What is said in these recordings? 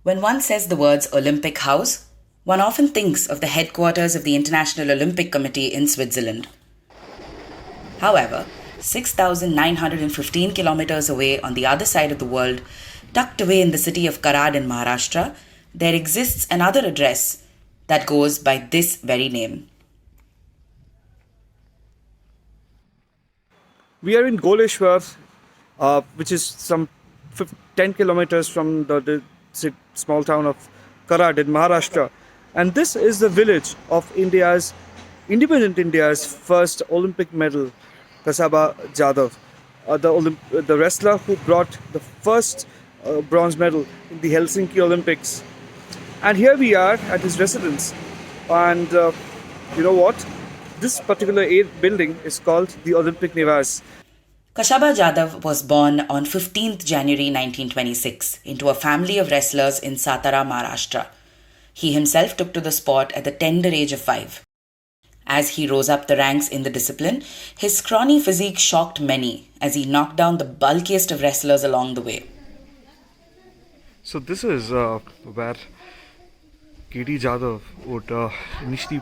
When one says the words Olympic House, one often thinks of the headquarters of the International Olympic Committee in Switzerland. However, 6,915 kilometers away on the other side of the world, tucked away in the city of Karad in Maharashtra, there exists another address that goes by this very name. We are in Goleshwar, which is some 10 kilometers from the small town of Karad in Maharashtra. And this is the village of independent India's first Olympic medal, Khashaba Jadhav, the wrestler who brought the first bronze medal in the Helsinki Olympics. And here we are at his residence. And you know what? This particular building is called the Olympic Nivas. Khashaba Jadhav was born on 15th January 1926 into a family of wrestlers in Satara, Maharashtra. He himself took to the sport at the tender age of 5. As he rose up the ranks in the discipline, his scrawny physique shocked many as he knocked down the bulkiest of wrestlers along the way. So this is where K.D. Jadhav would initially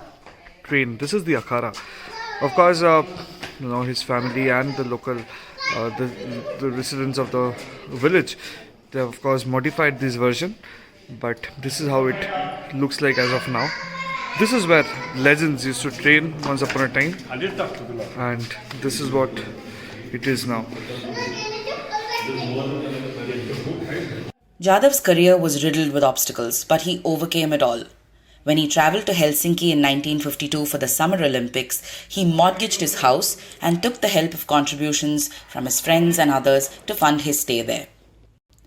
train. This is the Akhara. Of course, his family and the local, the residents of the village, they have of course modified this version, but this is how it looks like as of now. This is where legends used to train once upon a time, and this is what it is now. Jadhav's career was riddled with obstacles, but he overcame it all. When he travelled to Helsinki in 1952 for the Summer Olympics, he mortgaged his house and took the help of contributions from his friends and others to fund his stay there.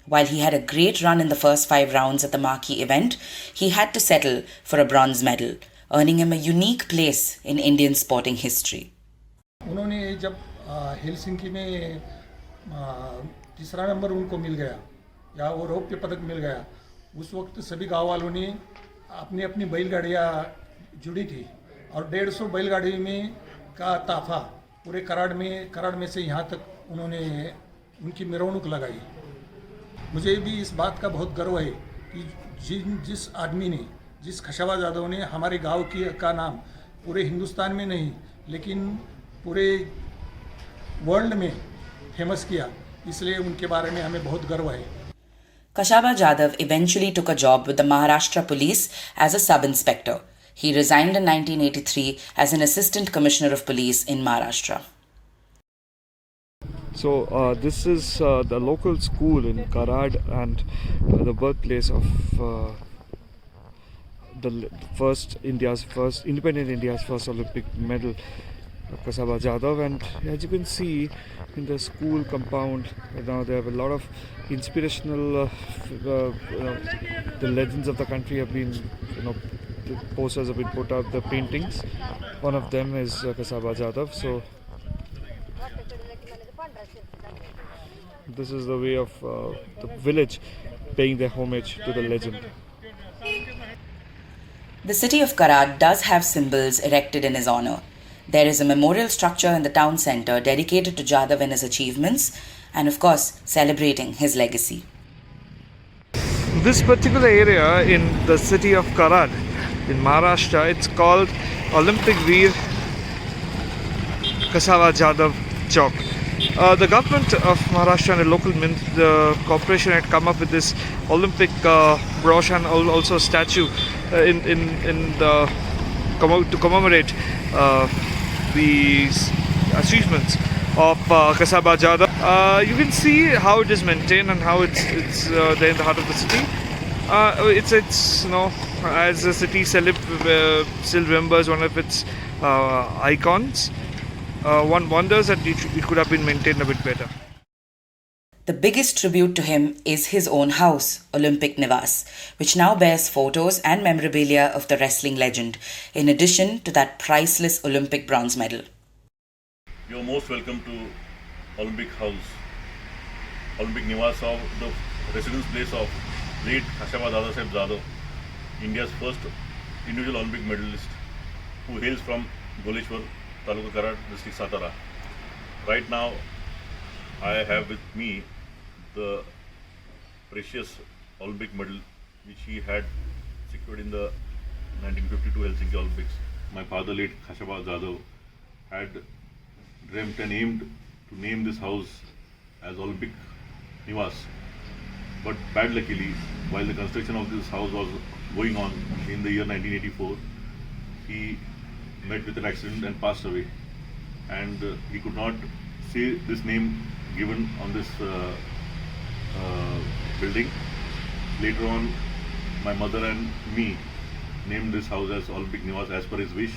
While he had a great run in the first 5 rounds at the marquee event, he had to settle for a bronze medal, earning him a unique place in Indian sporting history. उन्होंने जब Helsinki में तीसरा number उनको मिल गया या वो रौप्य पदक मिल गया, उस वक्त सभी गाँव वालों ने अपनी अपनी बैलगाड़ियाँ जुड़ी थी और 150 बैलगाड़ी में का ताफा पूरे कराड़ में से यहाँ तक उन्होंने उनकी मेरवणूक लगाई। मुझे भी इस बात का बहुत गर्व है कि जिस आदमी ने, जिस खशाबा जाधव ने हमारे गांव का नाम पूरे हिंदुस्तान में नहीं लेकिन पूरे वर्ल्ड में फेमस किया, इसलिए उनके बारे में हमें बहुत गर्व है। Khashaba Jadhav eventually took a job with the Maharashtra police as a sub-inspector. He resigned in 1983 as an assistant commissioner of police in Maharashtra. So this is the local school in Karad and the birthplace of independent India's first Olympic medal, Khashaba Jadhav. And as you can see in the school compound, now they have a lot of inspirational, the legends of the country have been, the posters have been put up, the paintings. One of them is Khashaba Jadhav. So this is the way of the village paying their homage to the legend. The city of Karad does have symbols erected in his honor. There is a memorial structure in the town centre dedicated to Jadhav and his achievements, and of course, celebrating his legacy. This particular area in the city of Karad in Maharashtra, it's called Olympic Veer Khashaba Jadhav Chowk. The government of Maharashtra and the local the corporation had come up with this Olympic brooch and also a statue to commemorate the achievements of Khashaba Jadhav. You can see how it is maintained and how it's there in the heart of the city. It's as the city still remembers one of its icons. One wonders that it could have been maintained a bit better. The biggest tribute to him is his own house, Olympic Nivas, which now bears photos and memorabilia of the wrestling legend, in addition to that priceless Olympic bronze medal. You're most welcome to Olympic House, Olympic Nivas, of the residence place of late Khashaba Dadasaheb Jadhav, India's first individual Olympic medalist, who hails from Goleshwar, Taluka Karad, district Satara. Right now, I have with me the precious Olympic medal which he had secured in the 1952 Helsinki Olympics. My father, late Khashaba Jadhav, had dreamt and aimed to name this house as Olympic Niwas. But bad luckily, while the construction of this house was going on in the year 1984, he met with an accident and passed away. And he could not see this name given on this building. Later on, my mother and me named this house as Olympic Niwas as per his wish,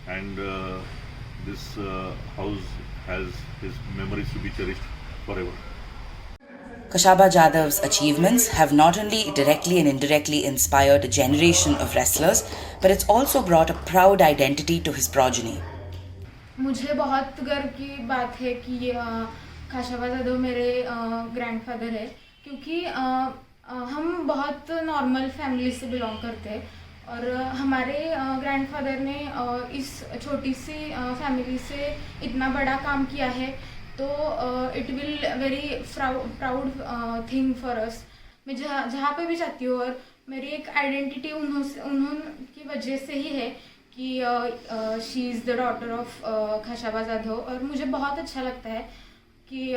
and this house has his memories to be cherished forever. Khashaba Jadhav's achievements have not only directly and indirectly inspired a generation of wrestlers, but it's also brought a proud identity to his progeny. मुझे बहुत गर्व की बात है कि खाशाबा जाधव मेरे grandfather है, क्योंकि हम बहुत नॉर्मल फैमिली से बिलोंग करते हैं और हमारे ग्रैंडफादर ने इस छोटी सी फैमिली से इतना बड़ा काम किया है, तो it will very proud thing for us. मैं जहाँ पे भी जाती हूँ और मेरी एक आइडेंटिटी उन्होंने वजह से ही है कि she is the daughter of Khashaba Jadhav, और मुझे बहुत अच्छा लगता है कि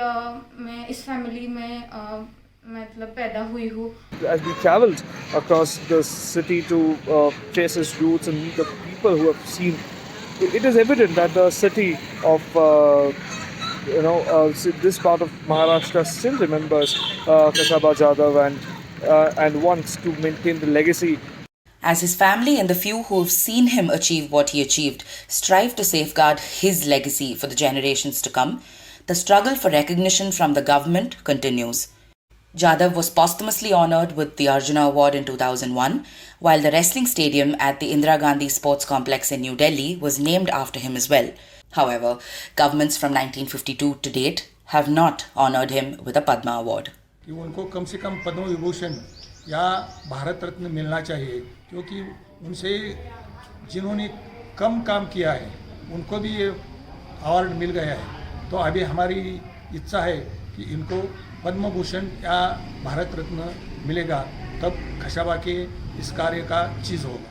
मैं इस फैमिली में मतलब पैदा हुई हूँ. As we traveled across the city to trace his roots and meet the people who have seen, it is evident that the city of this part of Maharashtra still remembers Khashaba Jadhav and wants to maintain the legacy. As his family and the few who have seen him achieve what he achieved strive to safeguard his legacy for the generations to come, the struggle for recognition from the government continues. Jadhav was posthumously honoured with the Arjuna Award in 2001, while the wrestling stadium at the Indira Gandhi Sports Complex in New Delhi was named after him as well. However, governments from 1952 to date have not honoured him with a Padma Award. कि उनको कम से कम पद्म विभूषण या भारत रत्न मिलना चाहिए, क्योंकि उनसे जिन्होंने कम काम किया है उनको भी ये अवार्ड मिल गया है. तो अभी हमारी इच्छा है कि इनको पद्म भूषण या भारत रत्न मिलेगा, तब खशाबा के इस कार्य का चीज़ होगा.